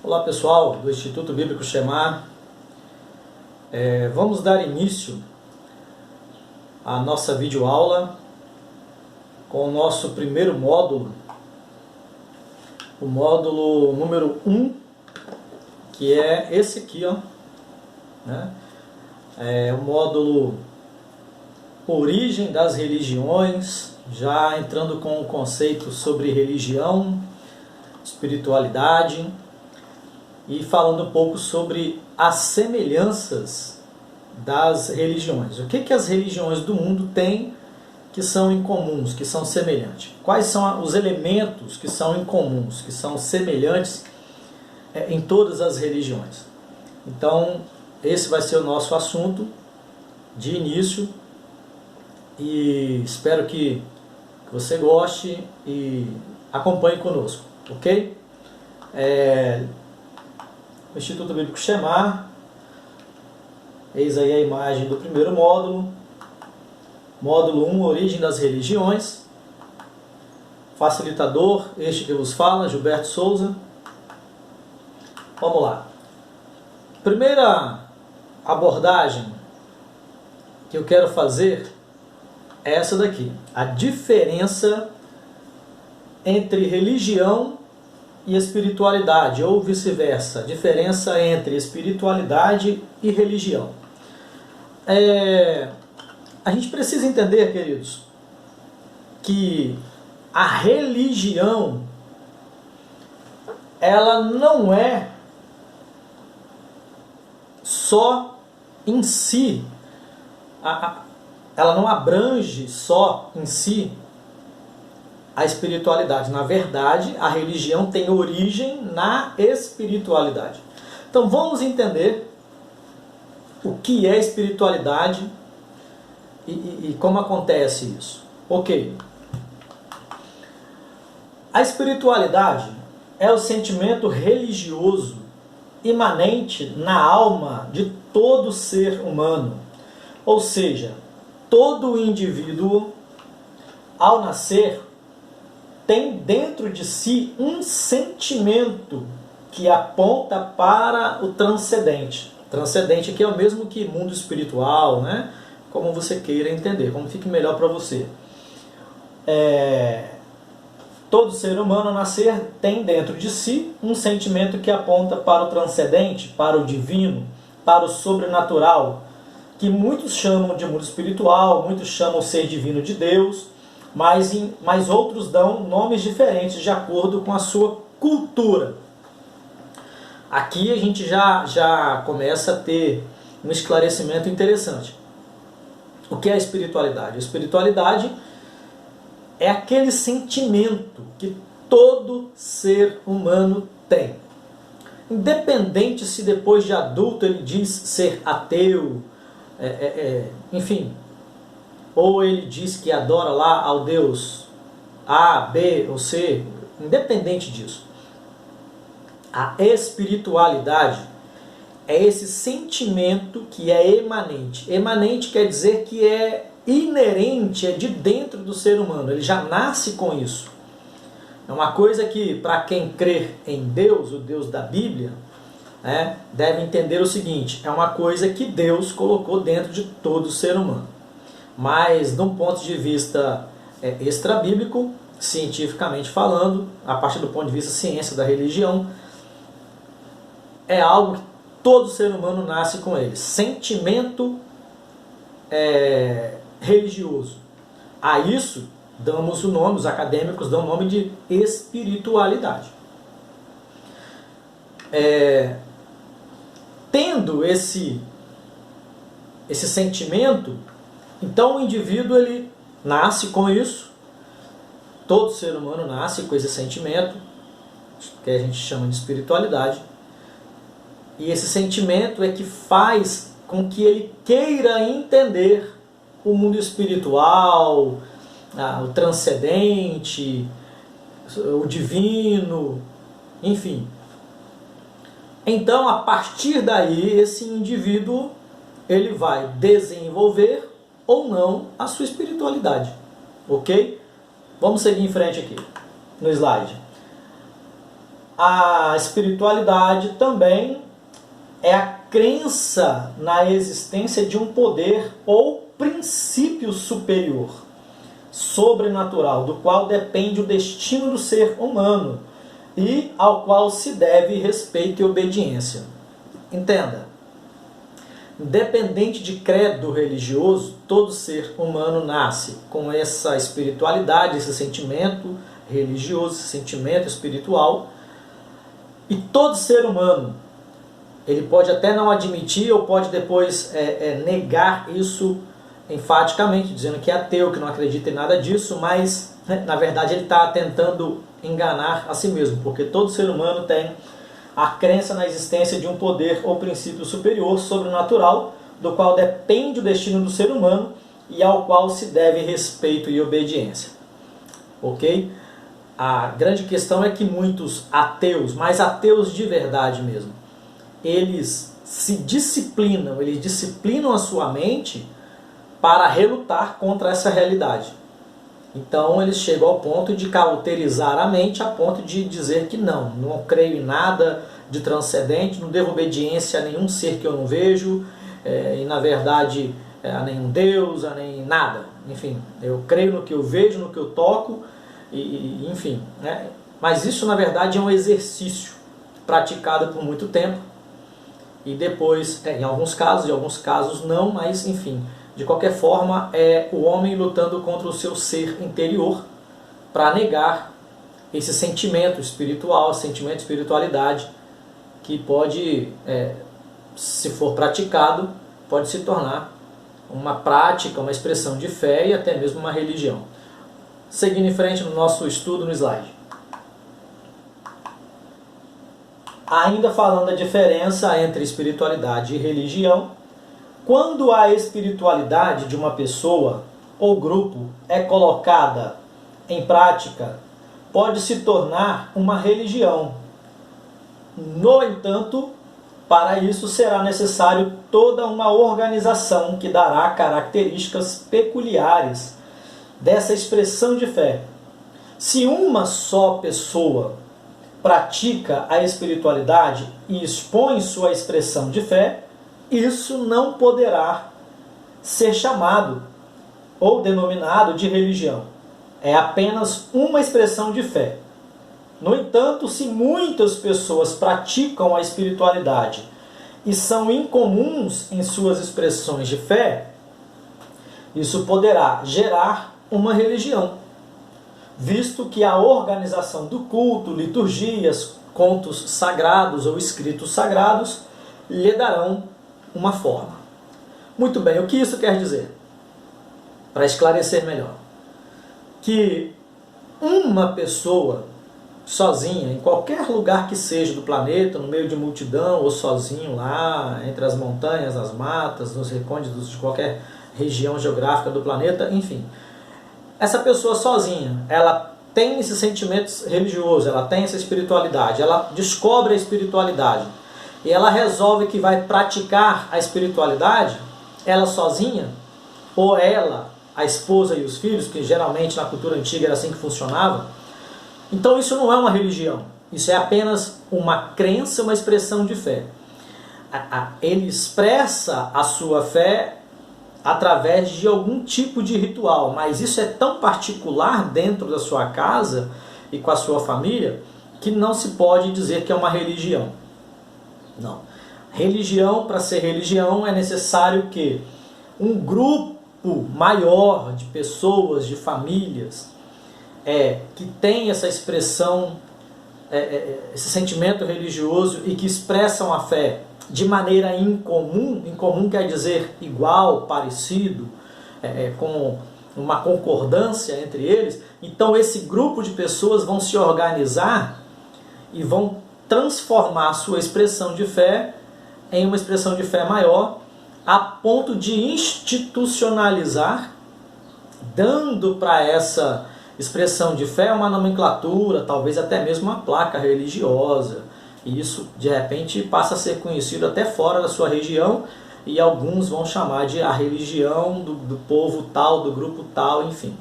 Olá pessoal do Instituto Bíblico Shemar. Vamos dar início à nossa videoaula com o nosso primeiro módulo, o módulo número 1, que é esse aqui, ó, né? É o módulo Origem das Religiões, já entrando com o conceito sobre religião, espiritualidade, e falando um pouco sobre as semelhanças das religiões. O que as religiões do mundo têm que são incomuns, que são semelhantes? Quais são os elementos que são incomuns, que são semelhantes em todas as religiões? Então, esse vai ser o nosso assunto de início e espero que você goste e acompanhe conosco, ok? O Instituto Bíblico Shemar, eis aí a imagem do primeiro módulo, módulo 1, Origem das Religiões, facilitador, este que vos fala, Gilberto Souza. Vamos lá. Primeira abordagem que eu quero fazer é essa daqui, a diferença entre religião e espiritualidade, ou vice-versa, a diferença entre espiritualidade e religião. A gente precisa entender, queridos, que a religião, ela não é só em si, ela não abrange só em si a espiritualidade. Na verdade, a religião tem origem na espiritualidade. Então vamos entender o que é espiritualidade e como acontece isso. Ok. A espiritualidade é o sentimento religioso imanente na alma de todo ser humano. Ou seja, todo indivíduo, ao nascer, tem dentro de si um sentimento que aponta para o transcendente. Transcendente aqui é o mesmo que mundo espiritual, né? Como você queira entender, como fique melhor para você. Todo ser humano ao nascer tem dentro de si um sentimento que aponta para o transcendente, para o divino, para o sobrenatural, que muitos chamam de mundo espiritual, muitos chamam o ser divino de Deus, mas outros dão nomes diferentes de acordo com a sua cultura. Aqui a gente já começa a ter um esclarecimento interessante. O que é a espiritualidade? A espiritualidade é aquele sentimento que todo ser humano tem. Independente se depois de adulto ele diz ser ateu, enfim, ou ele diz que adora lá ao Deus A, B ou C, independente disso. A espiritualidade é esse sentimento que é emanente. Emanente quer dizer que é inerente, é de dentro do ser humano, ele já nasce com isso. É uma coisa que, para quem crer em Deus, o Deus da Bíblia, deve entender o seguinte: é uma coisa que Deus colocou dentro de todo ser humano. Mas, de um ponto de vista extra-bíblico, cientificamente falando, a partir do ponto de vista ciência da religião, é algo que todo ser humano nasce com ele. Sentimento religioso. A isso damos o nome, os acadêmicos dão o nome de espiritualidade. Tendo esse sentimento, então o indivíduo ele nasce com isso, todo ser humano nasce com esse sentimento, que a gente chama de espiritualidade, e esse sentimento é que faz com que ele queira entender o mundo espiritual, o transcendente, o divino, enfim. Então, a partir daí, esse indivíduo ele vai desenvolver ou não a sua espiritualidade. Ok? Vamos seguir em frente aqui, no slide. A espiritualidade também é a crença na existência de um poder ou princípio superior, sobrenatural, do qual depende o destino do ser humano e ao qual se deve respeito e obediência. Entenda, independente de credo religioso, todo ser humano nasce com essa espiritualidade, esse sentimento religioso, esse sentimento espiritual, e todo ser humano, ele pode até não admitir ou pode depois negar isso enfaticamente, dizendo que é ateu, que não acredita em nada disso, mas na verdade ele está tentando enganar a si mesmo, porque todo ser humano tem a crença na existência de um poder ou princípio superior, sobrenatural, do qual depende o destino do ser humano e ao qual se deve respeito e obediência. Ok? A grande questão é que muitos ateus, mas ateus de verdade mesmo, eles se disciplinam, eles disciplinam a sua mente para relutar contra essa realidade. Então eles chegam ao ponto de cauterizar a mente, a ponto de dizer que não creio em nada de transcendente, não devo obediência a nenhum ser que eu não vejo, e na verdade a nenhum Deus, a nem nada. Enfim, eu creio no que eu vejo, no que eu toco, enfim. Né? Mas isso na verdade é um exercício praticado por muito tempo, e depois, em alguns casos não, mas enfim, de qualquer forma é o homem lutando contra o seu ser interior para negar esse sentimento espiritual, sentimento de espiritualidade, que pode, se for praticado, pode se tornar uma prática, uma expressão de fé e até mesmo uma religião. Seguindo em frente no nosso estudo no slide. Ainda falando da diferença entre espiritualidade e religião, quando a espiritualidade de uma pessoa ou grupo é colocada em prática, pode se tornar uma religião. No entanto, para isso será necessário toda uma organização que dará características peculiares dessa expressão de fé. Se uma só pessoa pratica a espiritualidade e expõe sua expressão de fé, isso não poderá ser chamado ou denominado de religião. É apenas uma expressão de fé. No entanto, se muitas pessoas praticam a espiritualidade e são incomuns em suas expressões de fé, isso poderá gerar uma religião, visto que a organização do culto, liturgias, contos sagrados ou escritos sagrados lhe darão uma forma. Muito bem, o que isso quer dizer? Para esclarecer melhor, que uma pessoa sozinha, em qualquer lugar que seja do planeta, no meio de multidão ou sozinho lá, entre as montanhas, as matas, nos recônditos de qualquer região geográfica do planeta, enfim, essa pessoa sozinha, ela tem esse sentimento religioso, ela tem essa espiritualidade, ela descobre a espiritualidade e ela resolve que vai praticar a espiritualidade, ela sozinha, ou ela, a esposa e os filhos, que geralmente na cultura antiga era assim que funcionava. Então isso não é uma religião, isso é apenas uma crença, uma expressão de fé. Ele expressa a sua fé através de algum tipo de ritual, mas isso é tão particular dentro da sua casa e com a sua família que não se pode dizer que é uma religião. Não. Religião, para ser religião, é necessário que um grupo maior de pessoas, de famílias, que tem essa expressão, esse sentimento religioso e que expressam a fé de maneira incomum, incomum quer dizer igual, parecido, com uma concordância entre eles, então esse grupo de pessoas vão se organizar e vão transformar a sua expressão de fé em uma expressão de fé maior, a ponto de institucionalizar, dando para essa expressão de fé uma nomenclatura, talvez até mesmo uma placa religiosa. E isso, de repente, passa a ser conhecido até fora da sua região, e alguns vão chamar de a religião do povo tal, do grupo tal, enfim.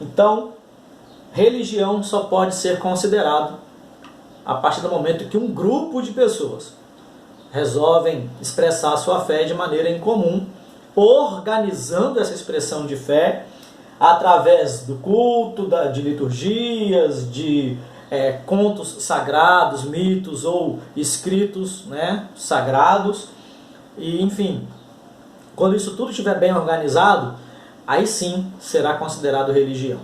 Então, religião só pode ser considerado a partir do momento que um grupo de pessoas resolvem expressar a sua fé de maneira em comum, organizando essa expressão de fé através do culto, de liturgias, de contos sagrados, mitos ou escritos, né, sagrados, e enfim, quando isso tudo estiver bem organizado, aí sim será considerado religião.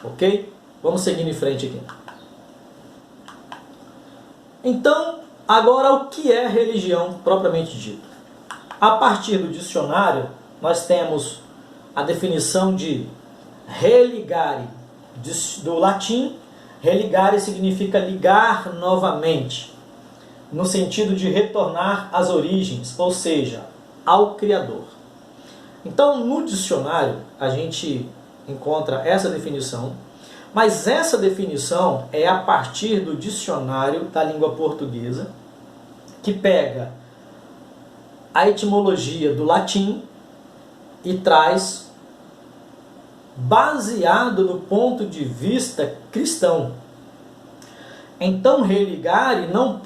Ok? Vamos seguindo em frente aqui. Então, agora o que é religião propriamente dito? A partir do dicionário, nós temos a definição de religare, do latim. Religare significa ligar novamente, no sentido de retornar às origens, ou seja, ao Criador. Então, no dicionário, a gente encontra essa definição, mas essa definição é a partir do dicionário da língua portuguesa, que pega a etimologia do latim e traz baseado no ponto de vista cristão. Então, religare não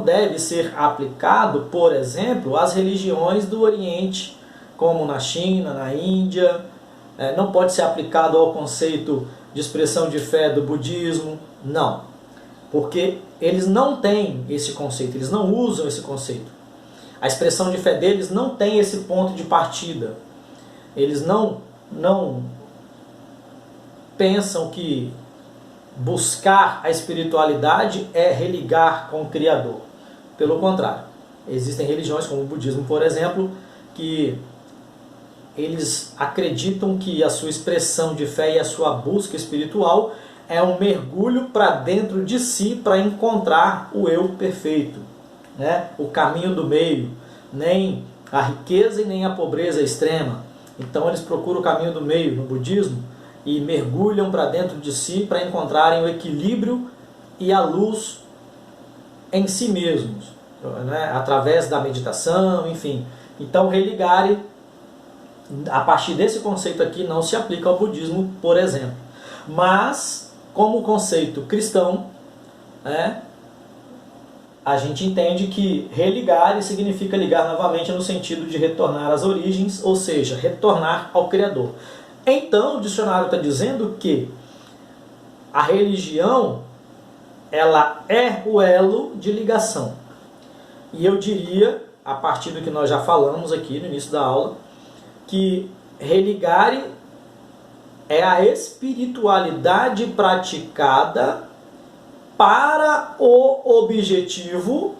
deve ser aplicado, por exemplo, às religiões do Oriente, como na China, na Índia. Não pode ser aplicado ao conceito de expressão de fé do budismo, não. Porque eles não têm esse conceito, eles não usam esse conceito. A expressão de fé deles não tem esse ponto de partida. Eles não pensam que buscar a espiritualidade é religar com o Criador. Pelo contrário, existem religiões como o budismo, por exemplo, que eles acreditam que a sua expressão de fé e a sua busca espiritual é um mergulho para dentro de si para encontrar o eu perfeito, né? O caminho do meio, nem a riqueza e nem a pobreza extrema. Então eles procuram o caminho do meio no budismo e mergulham para dentro de si para encontrarem o equilíbrio e a luz em si mesmos, né? Através da meditação, enfim. Então religare, a partir desse conceito aqui, não se aplica ao budismo, por exemplo. Mas, como conceito cristão, a gente entende que religare significa ligar novamente no sentido de retornar às origens, ou seja, retornar ao Criador. Então, o dicionário está dizendo que a religião, ela é o elo de ligação. E eu diria, a partir do que nós já falamos aqui no início da aula, que religare é a espiritualidade praticada para o objetivo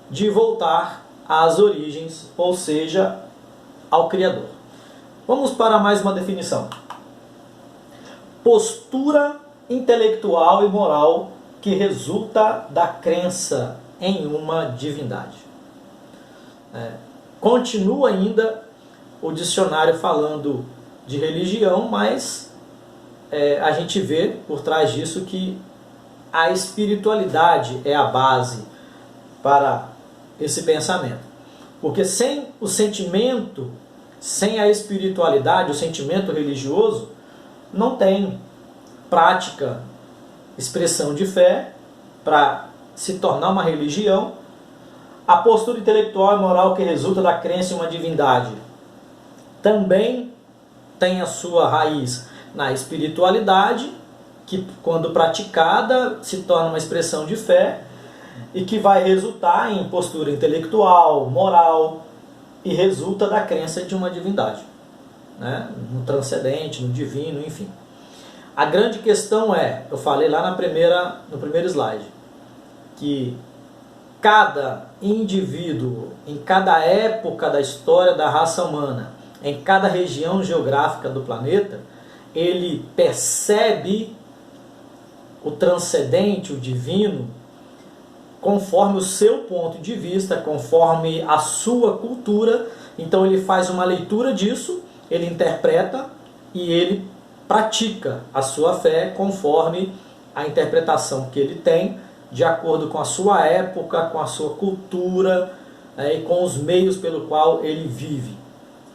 de voltar às origens, ou seja, ao Criador. Vamos para mais uma definição. Postura intelectual e moral que resulta da crença em uma divindade. Continua ainda o dicionário falando de religião, mas a gente vê por trás disso que a espiritualidade é a base para esse pensamento. Porque sem o sentimento, sem a espiritualidade, o sentimento religioso, não tem prática, expressão de fé para se tornar uma religião. A postura intelectual e moral que resulta da crença em uma divindade também tem a sua raiz na espiritualidade, que quando praticada se torna uma expressão de fé e que vai resultar em postura intelectual, moral, e resulta da crença de uma divindade, né? No transcendente, no divino, enfim. A grande questão eu falei lá no primeiro slide, que cada indivíduo, em cada época da história da raça humana, em cada região geográfica do planeta, ele percebe o transcendente, o divino, conforme o seu ponto de vista, conforme a sua cultura. Então ele faz uma leitura disso, ele interpreta e ele pratica a sua fé conforme a interpretação que ele tem, de acordo com a sua época, com a sua cultura, e com os meios pelo qual ele vive.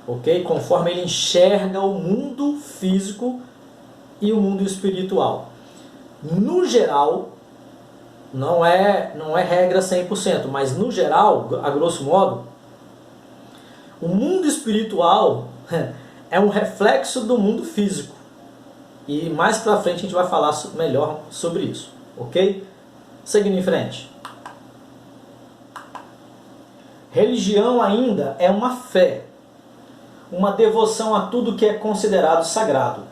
Ok? Conforme ele enxerga o mundo físico e o mundo espiritual. No geral, não é regra 100%, mas no geral, a grosso modo, o mundo espiritual é um reflexo do mundo físico. E mais pra frente a gente vai falar melhor sobre isso, ok? Seguindo em frente. Religião ainda é uma fé, uma devoção a tudo que é considerado sagrado.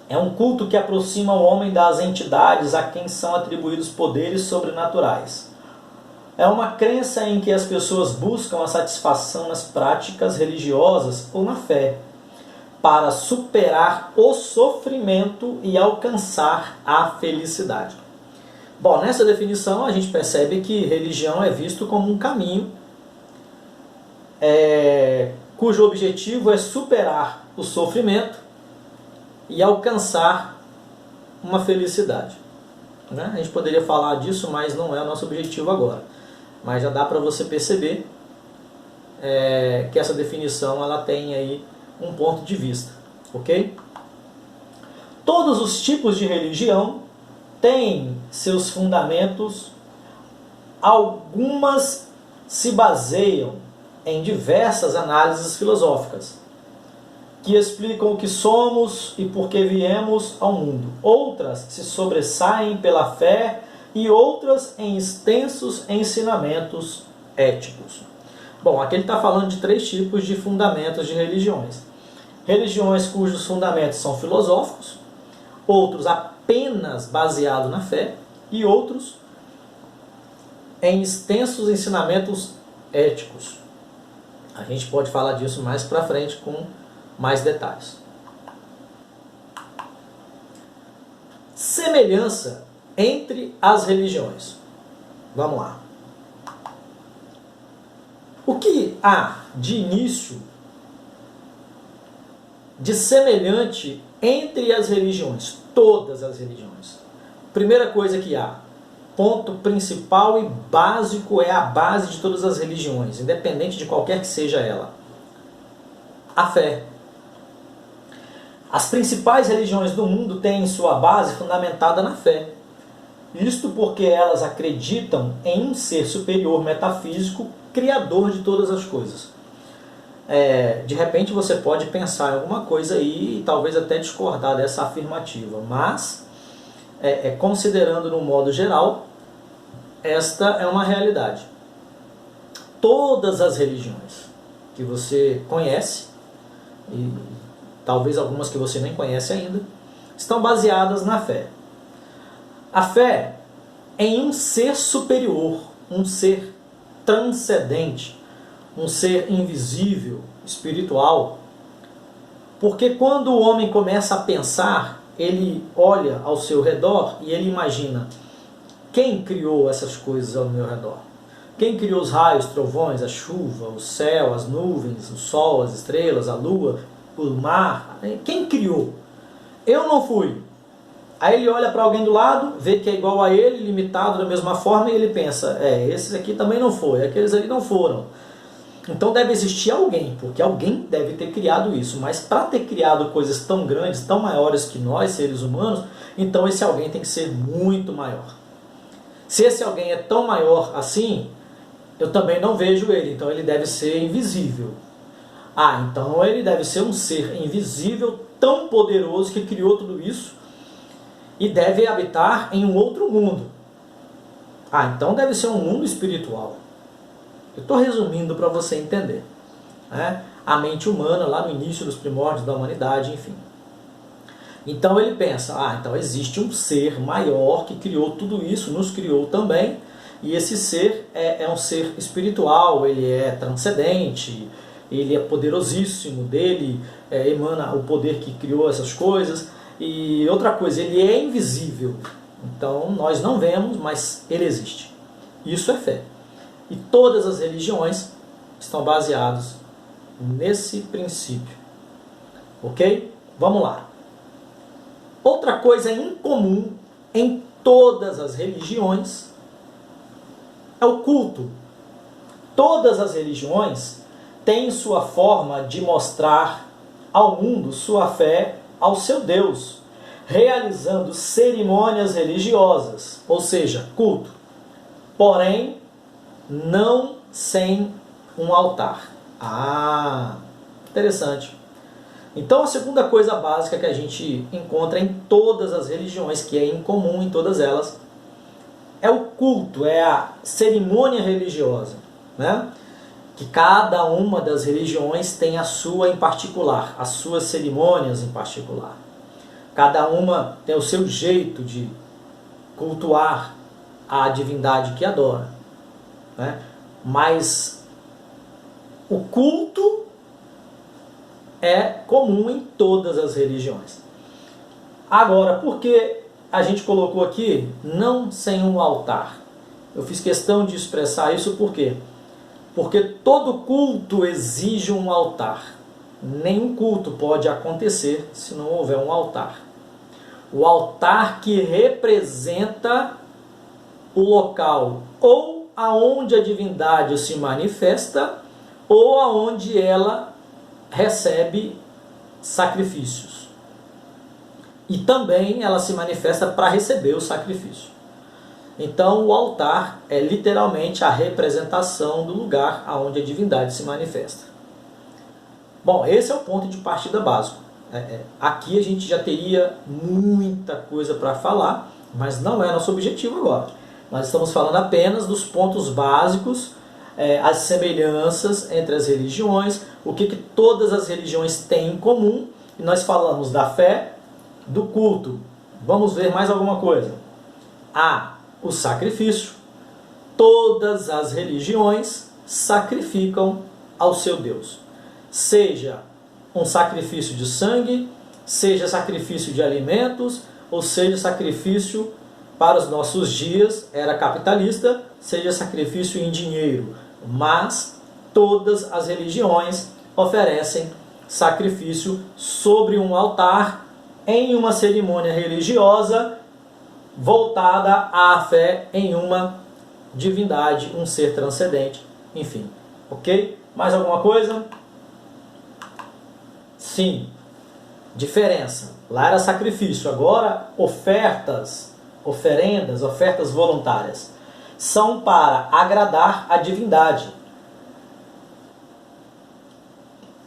É um culto que aproxima o homem das entidades a quem são atribuídos poderes sobrenaturais. É uma crença em que as pessoas buscam a satisfação nas práticas religiosas ou na fé, para superar o sofrimento e alcançar a felicidade. Bom, nessa definição a gente percebe que religião é visto como um caminho cujo objetivo é superar o sofrimento e alcançar uma felicidade. Né? A gente poderia falar disso, mas não é o nosso objetivo agora. Mas já dá para você perceber que essa definição ela tem aí um ponto de vista, ok? Todos os tipos de religião têm seus fundamentos, algumas se baseiam em diversas análises filosóficas, que explicam o que somos e por que viemos ao mundo. Outras se sobressaem pela fé e outras em extensos ensinamentos éticos. Bom, aqui ele está falando de 3 tipos de fundamentos de religiões. Religiões cujos fundamentos são filosóficos, outros apenas baseados na fé e outros em extensos ensinamentos éticos. A gente pode falar disso mais para frente com mais detalhes. Semelhança entre as religiões. Vamos lá. O que há de início de semelhante entre as religiões? Todas as religiões. Primeira coisa que há, ponto principal e básico, é a base de todas as religiões, independente de qualquer que seja ela: a fé. As principais religiões do mundo têm sua base fundamentada na fé. Isto porque elas acreditam em um ser superior metafísico, criador de todas as coisas. De repente você pode pensar em alguma coisa aí e talvez até discordar dessa afirmativa, mas considerando no modo geral, esta é uma realidade. Todas as religiões que você conhece, e talvez algumas que você nem conhece ainda, estão baseadas na fé. A fé em um ser superior, um ser transcendente, um ser invisível, espiritual. Porque quando o homem começa a pensar, ele olha ao seu redor e ele imagina: quem criou essas coisas ao meu redor? Quem criou os raios, trovões, a chuva, o céu, as nuvens, o sol, as estrelas, a lua, o mar? Quem criou? Eu não fui. Aí ele olha para alguém do lado, vê que é igual a ele, limitado da mesma forma, e ele pensa: esses aqui também não foi, aqueles ali não foram. Então deve existir alguém, porque alguém deve ter criado isso. Mas para ter criado coisas tão grandes, tão maiores que nós, seres humanos, então esse alguém tem que ser muito maior. Se esse alguém é tão maior assim, eu também não vejo ele, então ele deve ser invisível. Então ele deve ser um ser invisível, tão poderoso, que criou tudo isso e deve habitar em um outro mundo. Então deve ser um mundo espiritual. Eu estou resumindo para você entender. A mente humana, lá no início dos primórdios da humanidade, enfim. Então ele pensa: então existe um ser maior que criou tudo isso, nos criou também, e esse ser é um ser espiritual, ele é transcendente, ele é poderosíssimo, dele emana o poder que criou essas coisas. E outra coisa, ele é invisível, então nós não vemos, mas ele existe. Isso é fé. E todas as religiões estão baseadas nesse princípio. Ok? Vamos lá. Outra coisa incomum em todas as religiões é o culto. Todas as religiões têm sua forma de mostrar ao mundo sua fé ao seu Deus, realizando cerimônias religiosas, ou seja, culto, porém não sem um altar. Ah, interessante. Então a segunda coisa básica que a gente encontra em todas as religiões, que é incomum em todas elas, é o culto, é a cerimônia religiosa, né? Que cada uma das religiões tem a sua em particular, as suas cerimônias em particular. Cada uma tem o seu jeito de cultuar a divindade que adora, né? Mas o culto é comum em todas as religiões. Agora, por que a gente colocou aqui não sem um altar? Eu fiz questão de expressar isso por quê? Porque todo culto exige um altar. Nenhum culto pode acontecer se não houver um altar. O altar que representa o local ou aonde a divindade se manifesta ou aonde ela recebe sacrifícios. E também ela se manifesta para receber o sacrifício. Então o altar é literalmente a representação do lugar aonde a divindade se manifesta. Bom, esse é o ponto de partida básico. Aqui a gente já teria muita coisa para falar, mas não é nosso objetivo agora. Nós estamos falando apenas dos pontos básicos, as semelhanças entre as religiões, o que todas as religiões têm em comum. E nós falamos da fé, do culto. Vamos ver mais alguma coisa. O sacrifício. Todas as religiões sacrificam ao seu Deus. Seja um sacrifício de sangue, seja sacrifício de alimentos, ou seja sacrifício para os nossos dias, era capitalista, seja sacrifício em dinheiro. Mas todas as religiões oferecem sacrifício sobre um altar em uma cerimônia religiosa voltada à fé em uma divindade, um ser transcendente, enfim. Ok? Mais alguma coisa? Sim. Diferença. Lá era sacrifício, agora ofertas, oferendas, ofertas voluntárias. São para agradar a divindade.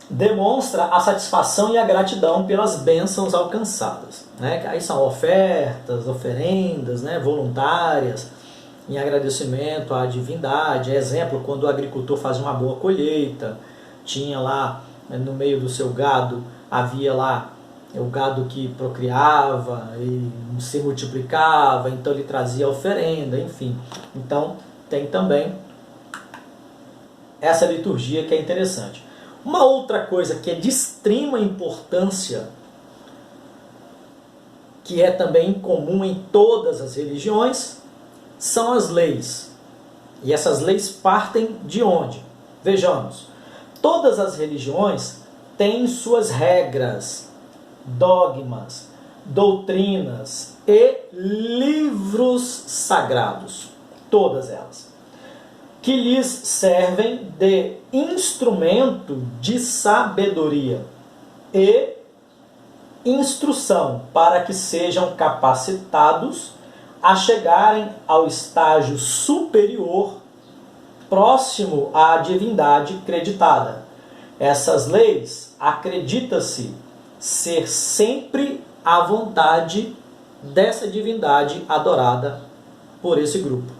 Demonstra a satisfação e a gratidão pelas bênçãos alcançadas, né? Aí são ofertas, oferendas, né, voluntárias, em agradecimento à divindade. Exemplo, quando o agricultor faz uma boa colheita, tinha lá no meio do seu gado, havia lá o gado que procriava e se multiplicava, então ele trazia oferenda, enfim. Então tem também essa liturgia que é interessante. Uma outra coisa que é de extrema importância, que é também comum em todas as religiões, são as leis. E essas leis partem de onde? Vejamos, todas as religiões têm suas regras, dogmas, doutrinas e livros sagrados, todas elas, que lhes servem de instrumento de sabedoria e instrução para que sejam capacitados a chegarem ao estágio superior próximo à divindade creditada. Essas leis, acredita-se, ser sempre à vontade dessa divindade adorada por esse grupo.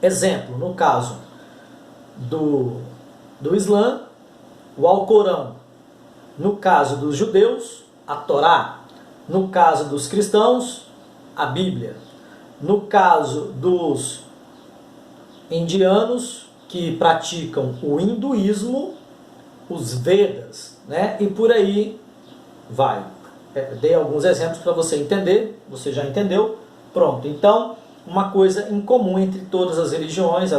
Exemplo, no caso do Islã, o Alcorão. No caso dos judeus, a Torá. No caso dos cristãos, a Bíblia. No caso dos indianos, que praticam o hinduísmo, os Vedas, né? E por aí vai. Dei alguns exemplos para você entender, você já entendeu? Pronto, então, uma coisa em comum entre todas as religiões,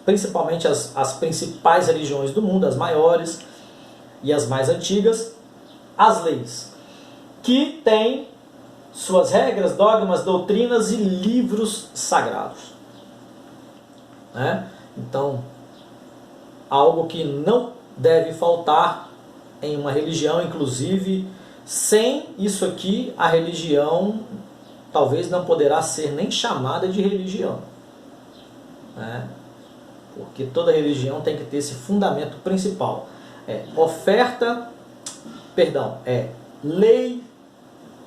principalmente as principais religiões do mundo, as maiores e as mais antigas, as leis, que têm suas regras, dogmas, doutrinas e livros sagrados. Né? Então, algo que não deve faltar em uma religião, inclusive Sem isso aqui, a religião talvez não poderá ser nem chamada de religião, né? Porque toda religião tem que ter esse fundamento principal. Lei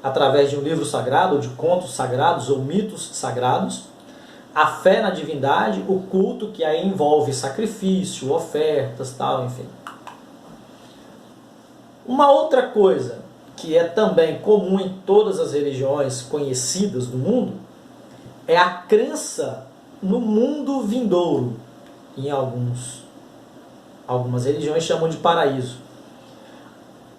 através de um livro sagrado, ou de contos sagrados, ou mitos sagrados, a fé na divindade, o culto, que aí envolve sacrifício, ofertas, tal, enfim. Uma outra coisa que é também comum em todas as religiões conhecidas do mundo é a crença no mundo vindouro. Em algumas religiões chamam de paraíso.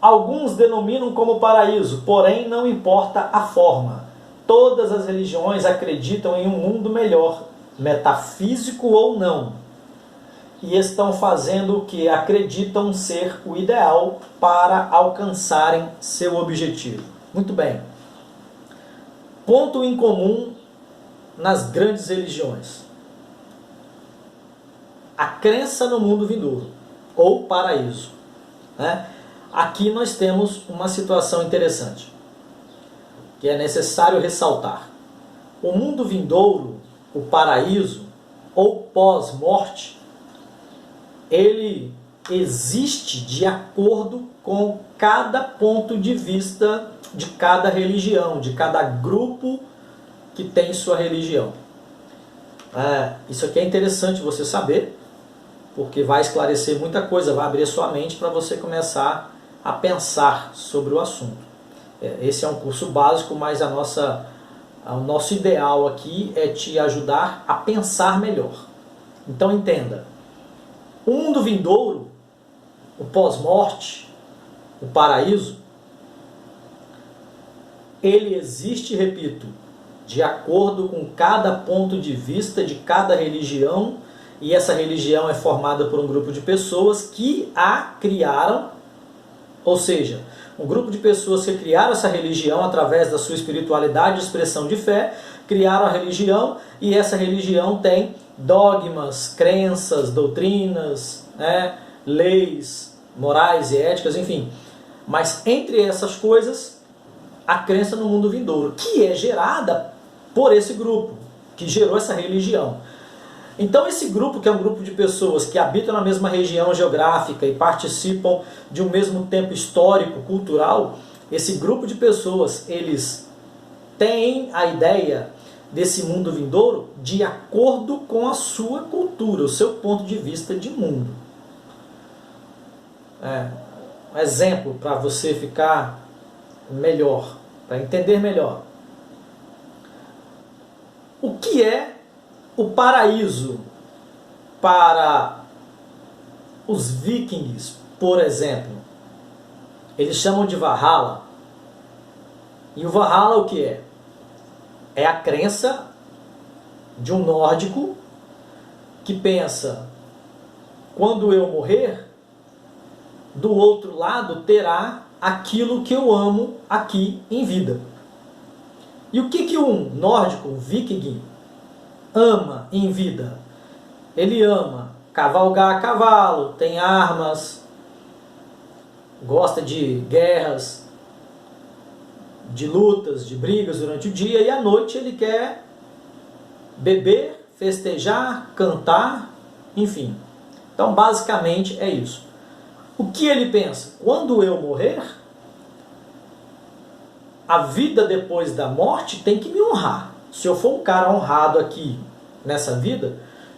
Alguns denominam como paraíso, porém não importa a forma. Todas as religiões acreditam em um mundo melhor, metafísico ou não. E estão fazendo o que acreditam ser o ideal para alcançarem seu objetivo. Muito bem. Ponto em comum nas grandes religiões: a crença no mundo vindouro, ou paraíso, né? Aqui nós temos uma situação interessante, que é necessário ressaltar. O mundo vindouro, o paraíso, ou pós-morte, ele existe de acordo com cada ponto de vista de cada religião, de cada grupo que tem sua religião. Isso aqui é interessante você saber, porque vai esclarecer muita coisa, vai abrir a sua mente para você começar a pensar sobre o assunto. Esse é um curso básico, mas o nosso ideal aqui é te ajudar a pensar melhor. Então entenda. O mundo vindouro, o pós-morte, o paraíso, ele existe, repito, de acordo com cada ponto de vista de cada religião, e essa religião é formada por um grupo de pessoas que a criaram, ou seja, um grupo de pessoas que criaram essa religião através da sua espiritualidade e expressão de fé, criaram a religião, e essa religião tem dogmas, crenças, doutrinas, leis morais e éticas, enfim. Mas entre essas coisas, a crença no mundo vindouro, que é gerada por esse grupo, que gerou essa religião. Então esse grupo, que é um grupo de pessoas que habitam na mesma região geográfica e participam de um mesmo tempo histórico, cultural, esse grupo de pessoas, eles têm a ideia desse mundo vindouro de acordo com a sua cultura, o seu ponto de vista de mundo. Um exemplo para você ficar melhor, para entender melhor. O que é o paraíso para os vikings, por exemplo? Eles chamam de Valhalla. E o Valhalla o que é? É a crença de um nórdico que pensa: quando eu morrer, do outro lado terá aquilo que eu amo aqui em vida. E o que um nórdico, um viking, ama em vida? Ele ama cavalgar a cavalo, tem armas, gosta de guerras, de lutas, de brigas durante o dia, e à noite ele quer beber, festejar, cantar, enfim. Então basicamente é isso. O que ele pensa? Quando eu morrer, a vida depois da morte tem que me honrar. Se eu for um cara honrado aqui nessa vida,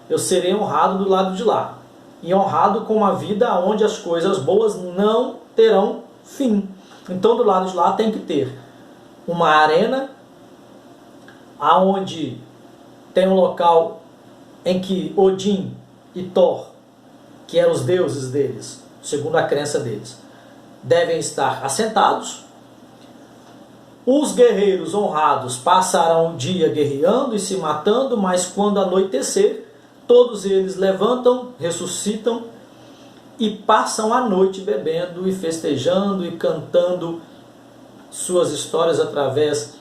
eu serei honrado do lado de lá. E honrado com uma vida onde as coisas boas não terão fim. Então do lado de lá tem que ter uma arena aonde tem um local em que Odin e Thor, que eram os deuses deles, segundo a crença deles, devem estar assentados. Os guerreiros honrados passarão o dia guerreando e se matando, mas quando anoitecer, todos eles levantam, ressuscitam e passam a noite bebendo e festejando e cantando suas histórias através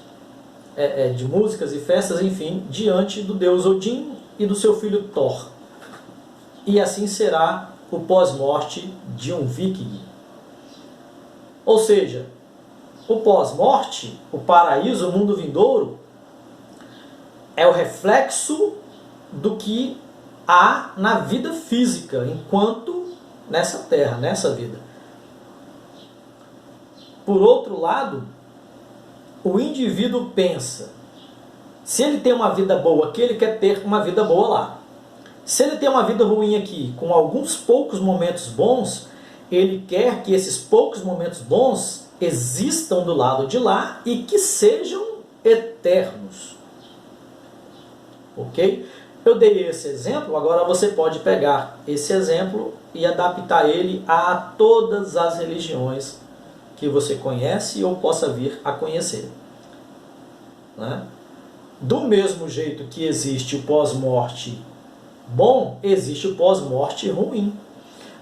de músicas e festas, enfim, diante do deus Odin e do seu filho Thor. E assim será o pós-morte de um viking. Ou seja, o pós-morte, o paraíso, o mundo vindouro, é o reflexo do que há na vida física, enquanto nessa terra, nessa vida. Por outro lado, o indivíduo pensa, se ele tem uma vida boa aqui, ele quer ter uma vida boa lá. Se ele tem uma vida ruim aqui, com alguns poucos momentos bons, ele quer que esses poucos momentos bons existam do lado de lá e que sejam eternos. Ok? Eu dei esse exemplo, agora você pode pegar esse exemplo e adaptar ele a todas as religiões que você conhece ou possa vir a conhecer. Né? Do mesmo jeito que existe o pós-morte bom, existe o pós-morte ruim.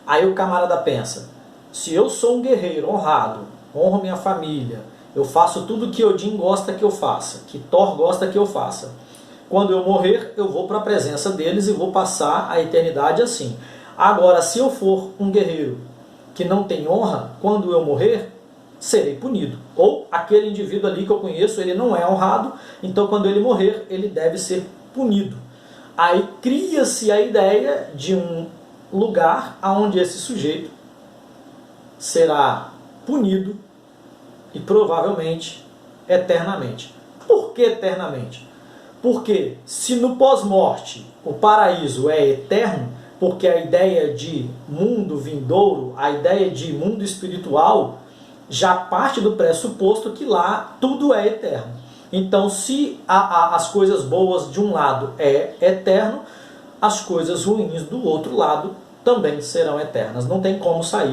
Aí o camarada pensa, se eu sou um guerreiro honrado, honro minha família, eu faço tudo que Odin gosta que eu faça, que Thor gosta que eu faça. Quando eu morrer, eu vou para a presença deles e vou passar a eternidade assim. Agora, se eu for um guerreiro que não tem honra, quando eu morrer, serei punido. Ou aquele indivíduo ali que eu conheço, ele não é honrado, então quando ele morrer, ele deve ser punido. Aí cria-se a ideia de um lugar onde esse sujeito será punido e provavelmente eternamente. Por que eternamente? Porque se no pós-morte o paraíso é eterno, porque a ideia de mundo vindouro, a ideia de mundo espiritual, já parte do pressuposto que lá tudo é eterno. Então, se as coisas boas de um lado é eterno, as coisas ruins do outro lado também serão eternas. Não tem como sair